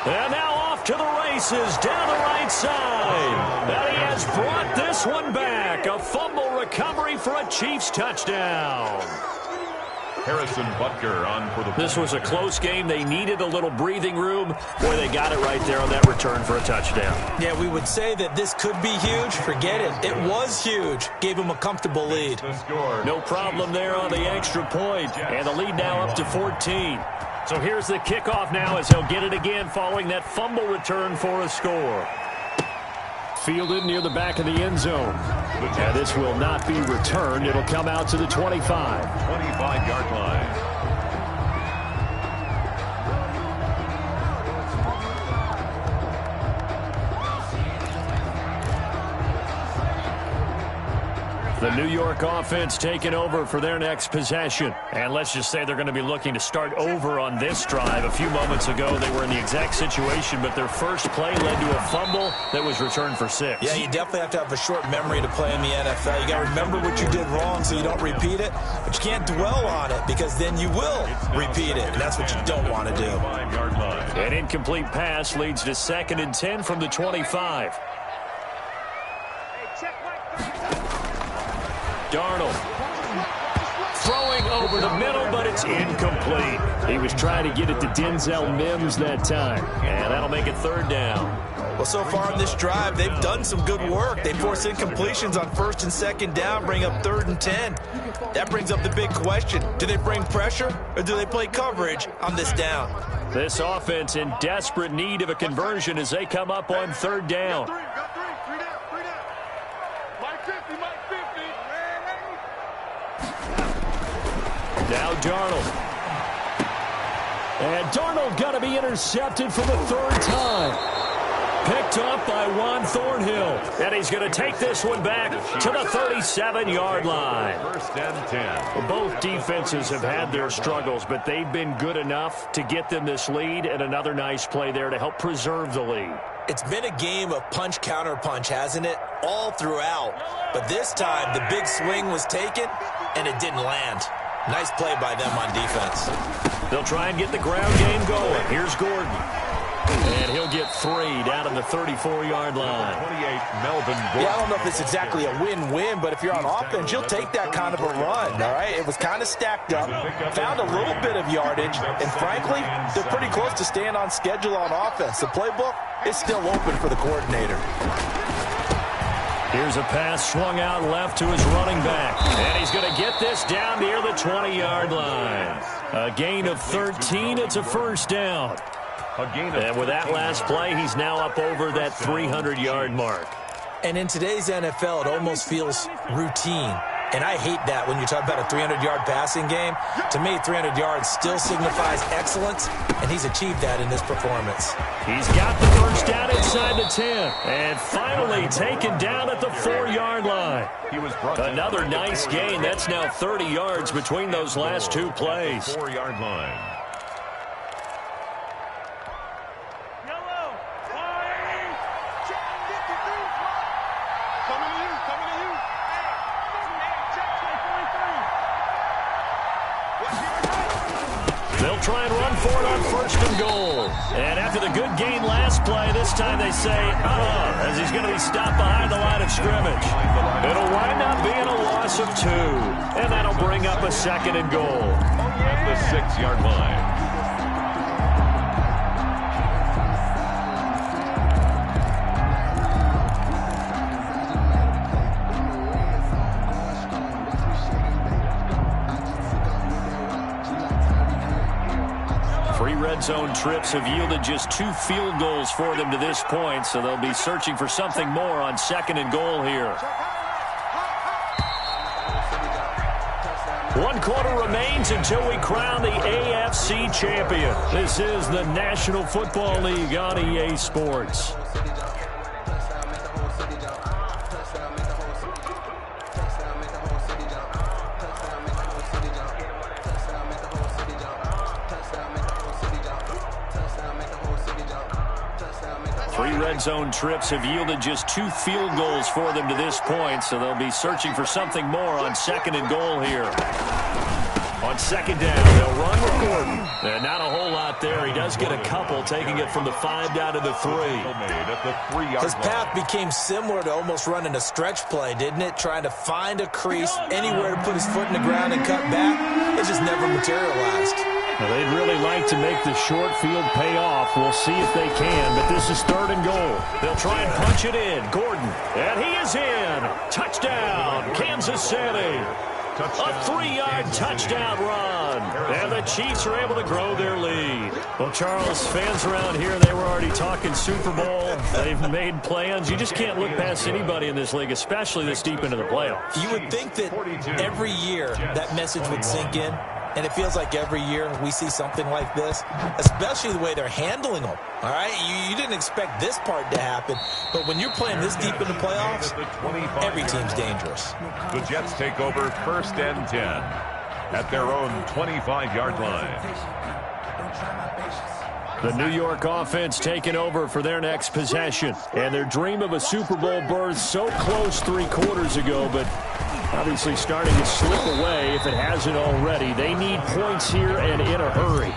Speaker 2: And now off to the races down the right side. And he has brought this one back. A fumble recovery for a Chiefs touchdown.
Speaker 4: Harrison Butker on for the...
Speaker 2: This was a close game. They needed a little breathing room. Boy, they got it right there on that return for a touchdown.
Speaker 5: Yeah, we would say that this could be huge. Forget it. It was huge. Gave them a comfortable lead.
Speaker 2: No problem there on the extra point. And the lead now up to 14. So here's the kickoff now as he'll get it again following that fumble return for a score. Fielded near the back of the end zone. And this will not be returned. It'll come out to the 25.
Speaker 4: 25-yard line.
Speaker 2: The New York offense taking over for their next possession. And let's just say they're going to be looking to start over on this drive. A few moments ago, they were in the exact situation, but their first play led to a fumble that was returned for 6.
Speaker 5: Yeah, you definitely have to have a short memory to play in the NFL. You got to remember what you did wrong so you don't repeat it, but you can't dwell on it because then you will repeat it, and that's what you don't want to do.
Speaker 2: An incomplete pass leads to 2nd and 10 from the 25. Darnold throwing over the middle, but it's incomplete. He was trying to get it to Denzel Mims that time, and that'll make it 3rd down.
Speaker 5: Well, so far in this drive, they've done some good work. They force incompletions on 1st and 2nd down, bring up 3rd and 10. That brings up the big question. Do they bring pressure, or do they play coverage on this down?
Speaker 2: This offense in desperate need of a conversion as they come up on 3rd down. Now Darnold. And Darnold got to be intercepted for the 3rd time. Picked up by Juan Thornhill. And he's going to take this one back to the 37-yard line.
Speaker 4: 1st and 10.
Speaker 2: Both defenses have had their struggles, but they've been good enough to get them this lead, and another nice play there to help preserve the lead.
Speaker 5: It's been a game of punch-counter-punch, hasn't it? All throughout. But this time, the big swing was taken, and it didn't land. Nice play by them on defense.
Speaker 2: They'll try and get the ground game going. Here's Gordon. And he'll get 3 down at the 34-yard line.
Speaker 4: 28, Melvin Gordon.
Speaker 5: Yeah, I don't know if it's exactly a win-win, but if you're on offense, you'll take that kind of a run, all right? It was kind of stacked up, found a little bit of yardage, and frankly, they're pretty close to staying on schedule on offense. The playbook is still open for the coordinator.
Speaker 2: Here's a pass swung out left to his running back. And he's going to get this down near the 20-yard line. A gain of 13. It's a 1st down. And with that last play, he's now up over that 300-yard mark.
Speaker 5: And in today's NFL, it almost feels routine. And I hate that when you talk about a 300-yard passing game. To me, 300 yards still signifies excellence, and he's achieved that in this performance.
Speaker 2: He's got the 1st down inside the 10, and finally taken down at the 4-yard line. Another nice gain. That's now 30 yards between those last 2 plays.
Speaker 4: 4-yard line.
Speaker 2: Try and run for it on 1st and goal. And after the good gain last play, this time they say, as he's going to be stopped behind the line of scrimmage. It'll wind up being a loss of 2. And that'll bring up a 2nd and goal.
Speaker 4: At the 6-yard line.
Speaker 2: Red zone trips have yielded just 2 field goals for them to this point, so they'll be searching for something more on 2nd and goal here. 1 quarter remains until we crown the AFC champion. This is the National Football League on EA Sports. 3 red zone trips have yielded just 2 field goals for them to this point, so they'll be searching for something more on 2nd and goal here. On 2nd down, they'll run with Gordon. And not a whole lot there. He does get a couple, taking it from the 5 down to the 3.
Speaker 5: His path became similar to almost running a stretch play, didn't it? Trying to find a crease, anywhere to put his foot in the ground and cut back. It just never materialized.
Speaker 2: Well, they'd really like to make the short field pay off. We'll see if they can, but this is 3rd and goal. They'll try and punch it in. Gordon, and he is in. Touchdown, Kansas City. A 3-yard touchdown run. And the Chiefs are able to grow their lead. Well, Charles, fans around here, they were already talking Super Bowl. They've made plans. You just can't look past anybody in this league, especially this deep into the playoffs.
Speaker 5: You would think that every year that message would sink in. And it feels like every year we see something like this, especially the way they're handling them. All right, you didn't expect this part to happen, but when you're playing this deep in the playoffs, every team's dangerous.
Speaker 4: The Jets take over 1st and 10 at their own 25-yard line.
Speaker 2: The New York offense taking over for their next possession. And their dream of a Super Bowl berth so close 3 quarters ago, but obviously starting to slip away if it hasn't already. They need points here and in a hurry.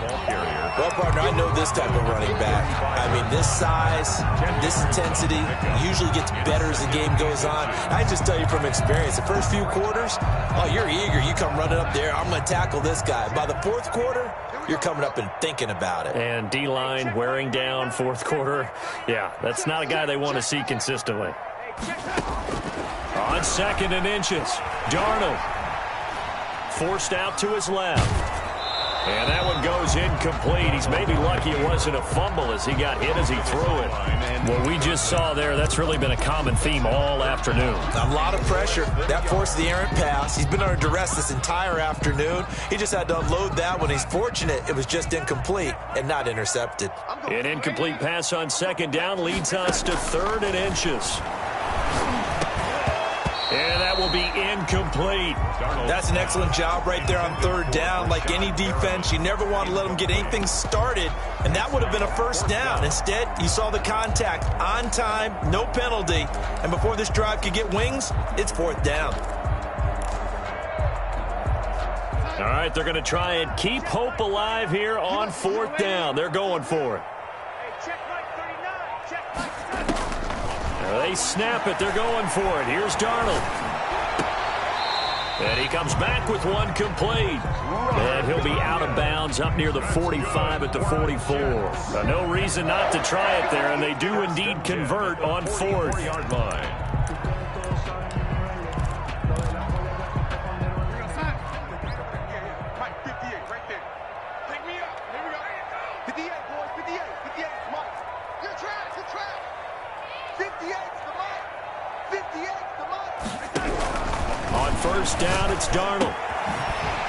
Speaker 5: Well, partner, I know this type of running back. I mean, this size, this intensity usually gets better as the game goes on. I just tell you from experience, the first few quarters, oh, you're eager. You come running up there, I'm going to tackle this guy. By the 4th quarter, you're coming up and thinking about it.
Speaker 2: And D-line wearing down 4th quarter. Yeah, that's not a guy they want to see consistently. On 2nd and inches, Darnold forced out to his left. And that one goes incomplete. He's maybe lucky it wasn't a fumble as he got hit as he threw it. What we just saw there, that's really been a common theme all afternoon.
Speaker 5: A lot of pressure. That forced the errant pass. He's been under duress this entire afternoon. He just had to unload that one. He's fortunate it was just incomplete and not intercepted.
Speaker 2: An incomplete pass on 2nd down leads us to 3rd and inches. And that will be incomplete.
Speaker 5: That's an excellent job right there on 3rd down. Like any defense, you never want to let them get anything started, and that would have been a 1st down. Instead, you saw the contact on time, no penalty, and before this drive could get wings, it's 4th down.
Speaker 2: All right, they're going to try and keep hope alive here on 4th down. They're going for it. They snap it. They're going for it. Here's Darnold. And he comes back with one complete. And he'll be out of bounds up near the 45 at the 44. No reason not to try it there, and they do indeed convert on 4th.
Speaker 4: Yard line.
Speaker 2: On 1st down, it's Darnold.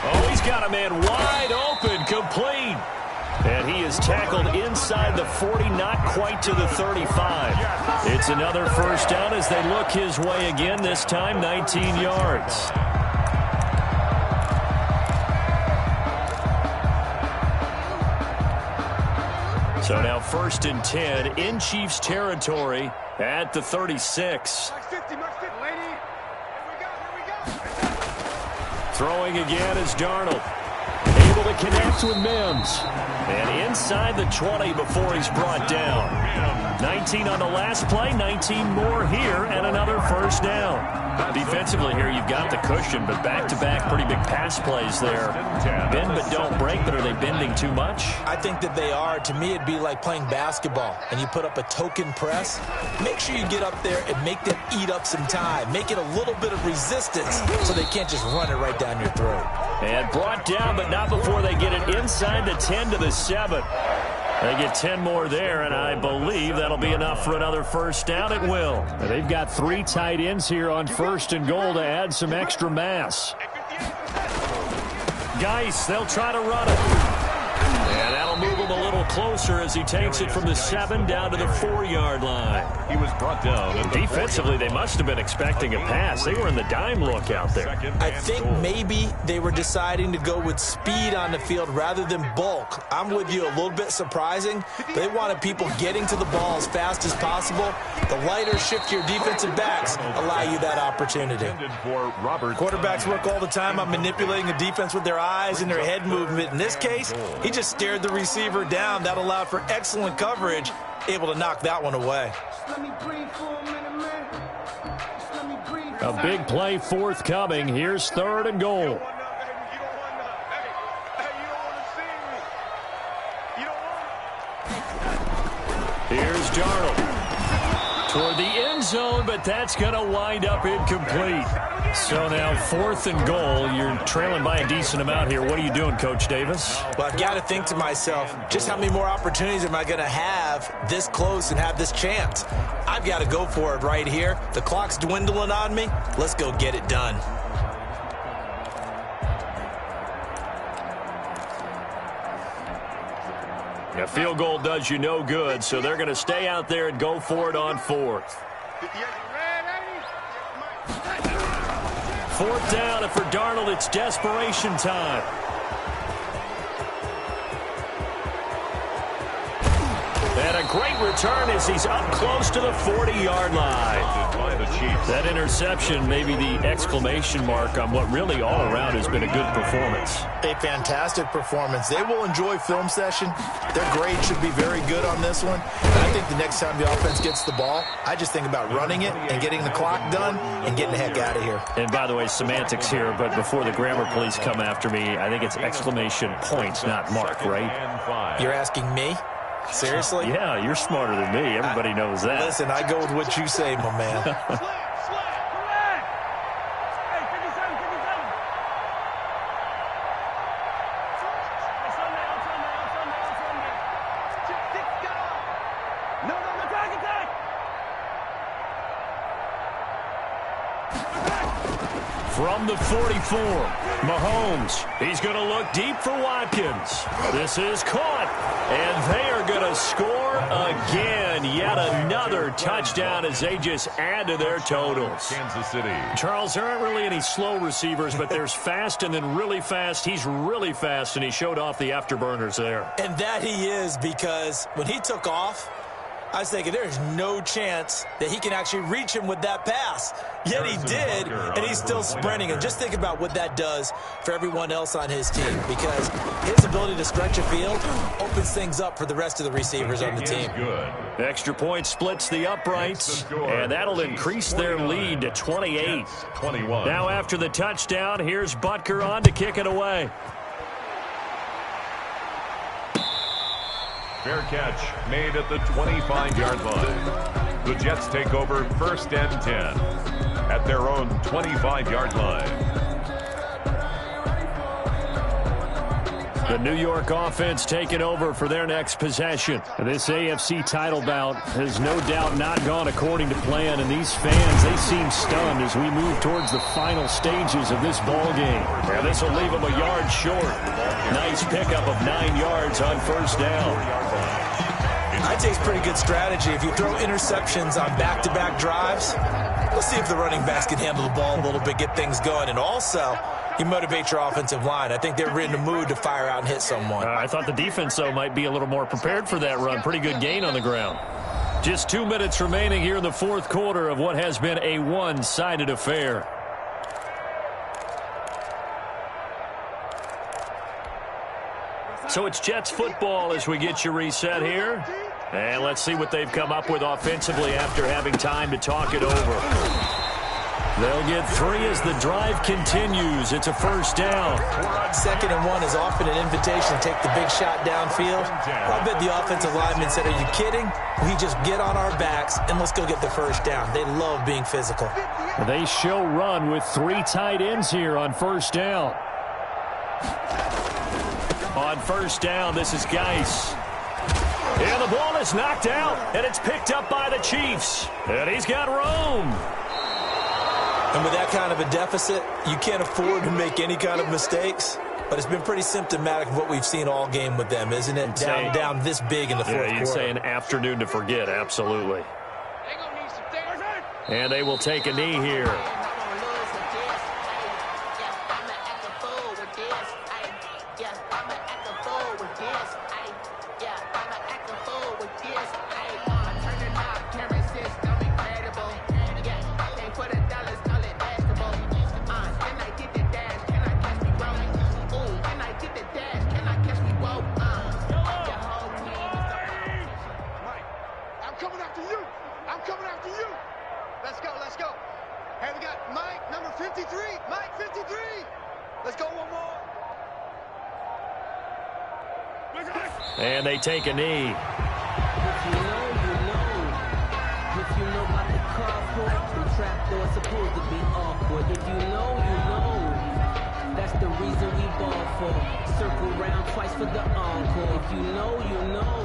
Speaker 2: Oh, he's got a man wide open, complete. And he is tackled inside the 40, not quite to the 35. It's another 1st down as they look his way again, this time 19 yards. So now 1st and 10 in Chiefs territory at the 36. Throwing again is Darnold. Able to connect with Mims. And inside the 20 before he's brought down. 19 on the last play, 19 more here, and another 1st down. Defensively here, you've got the cushion, but back-to-back pretty big pass plays there. Bend but don't break, but are they bending too much?
Speaker 5: I think that they are. To me, it'd be like playing basketball, and you put up a token press. Make sure you get up there and make them eat up some time. Make it a little bit of resistance so they can't just run it right down your throat.
Speaker 2: And brought down, but not before they get it inside the 10 to the 7. They get 10 more there, and I believe that'll be enough for another 1st down. It will. And they've got 3 tight ends here on 1st and goal to add some extra mass. Geis, they'll try to run it. And that'll move him a little closer as he takes it from the 7 down to the 4-yard line.
Speaker 4: He was brought down.
Speaker 2: Defensively, they must have been expecting a pass. They were in the dime look out there.
Speaker 5: I think maybe they were deciding to go with speed on the field rather than bulk. I'm with you, a little bit surprising. They wanted people getting to the ball as fast as possible. The lighter, shiftier defensive backs allow you that opportunity. Quarterbacks work all the time on manipulating a defense with their eyes and their head movement. In this case, he just stared the receiver down. That allowed for excellent coverage, able to knock that one away.
Speaker 2: A big play forthcoming. Here's 3rd and goal. Here's Darnold toward the end zone, but that's going to wind up incomplete. So now 4th and goal. You're trailing by a decent amount here. What are you doing, Coach Davis?
Speaker 5: Well, I've got to think to myself, just how many more opportunities am I going to have this close and have this chance? I've got to go for it right here. The clock's dwindling on me. Let's go get it done.
Speaker 2: A field goal does you no good, so they're going to stay out there and go for it on 4th. 4th down, and for Darnold, it's desperation time. And a great return as he's up close to the 40-yard line. That interception may be the exclamation mark on what really all around has been a good performance.
Speaker 5: A fantastic performance. They will enjoy film session. Their grade should be very good on this one. And I think the next time the offense gets the ball, I just think about running it and getting the clock done and getting the heck out of here.
Speaker 2: And by the way, semantics here, but before the grammar police come after me, I think it's exclamation point, not mark, right?
Speaker 5: You're asking me? Seriously?
Speaker 2: Yeah, you're smarter than me. Everybody knows that.
Speaker 5: Listen, I go with what you say, my man.
Speaker 2: From the 44, Mahomes. He's going to look deep for Watkins. This is caught, and they are going to score again. Yet another touchdown as they just add to their totals.
Speaker 4: Kansas City.
Speaker 2: Charles, there aren't really any slow receivers, but there's fast and then really fast. He's really fast, and he showed off the afterburners there.
Speaker 5: And that he is, because when he took off, I was thinking there's no chance that he can actually reach him with that pass. Yet he did, and he's still sprinting. And just think about what that does for everyone else on his team, because his ability to stretch a field opens things up for the rest of the receivers on the team.
Speaker 2: Extra point splits the uprights, and that'll increase their lead to 28. Now after the touchdown, here's Butker on to kick it away.
Speaker 4: Fair catch made at the 25-yard line. The Jets take over 1st and 10 at their own 25-yard line.
Speaker 2: The New York offense taking over for their next possession. This AFC title bout has no doubt not gone according to plan, and these fans, they seem stunned as we move towards the final stages of this ball game. Now this will leave them a yard short. Nice pickup of 9 yards on 1st down.
Speaker 5: I'd say it's pretty good strategy. If you throw interceptions on back-to-back drives, let's see if the running backs can handle the ball a little bit, get things going, and also you motivate your offensive line. I think they're in the mood to fire out and hit someone.
Speaker 2: I thought the defense, though, might be a little more prepared for that run. Pretty good gain on the ground. Just 2 minutes remaining here in the 4th quarter of what has been a one-sided affair. So it's Jets football as we get you reset here. And let's see what they've come up with offensively after having time to talk it over. They'll get 3 as the drive continues. It's a 1st down.
Speaker 5: 2nd and 1 is often an invitation to take the big shot downfield. I bet the offensive lineman said, are you kidding? We just get on our backs and let's go get the 1st down. They love being physical.
Speaker 2: They show run with 3 tight ends here on 1st down. On 1st down, this is Geis. And the ball is knocked out, and it's picked up by the Chiefs. And he's got room.
Speaker 5: And with that kind of a deficit, you can't afford to make any kind of mistakes. but it's been pretty symptomatic of what we've seen all game with them, isn't it? Down this big in the fourth quarter.
Speaker 2: You'd say an afternoon to forget, absolutely. And they will take a knee here.
Speaker 6: Let's go. Hey, we got Mike, number 53. Mike, 53. Let's go one more.
Speaker 2: And they take a knee.
Speaker 8: If you know, you know. If you know about the carport, the trapdoor's supposed to be awkward. If you know, you know. That's the reason we ball for. Circle round twice for the encore. If you know, you know.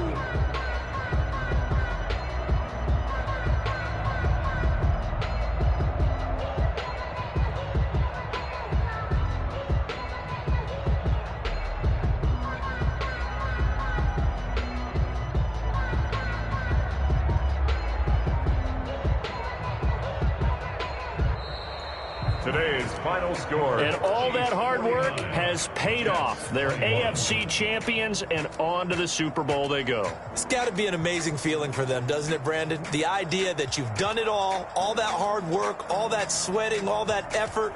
Speaker 4: Today's final score.
Speaker 2: And all that hard work has paid off. They're AFC champions, and on to the Super Bowl they go.
Speaker 5: It's got to be an amazing feeling for them, doesn't it, Brandon? The idea that you've done it all that hard work, all that sweating, all that effort,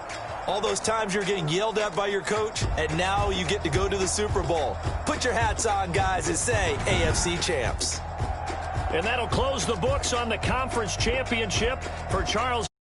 Speaker 5: all those times you're getting yelled at by your coach, and now you get to go to the Super Bowl. Put your hats on, guys, and say AFC champs.
Speaker 2: And that'll close the books on the conference championship for Charles.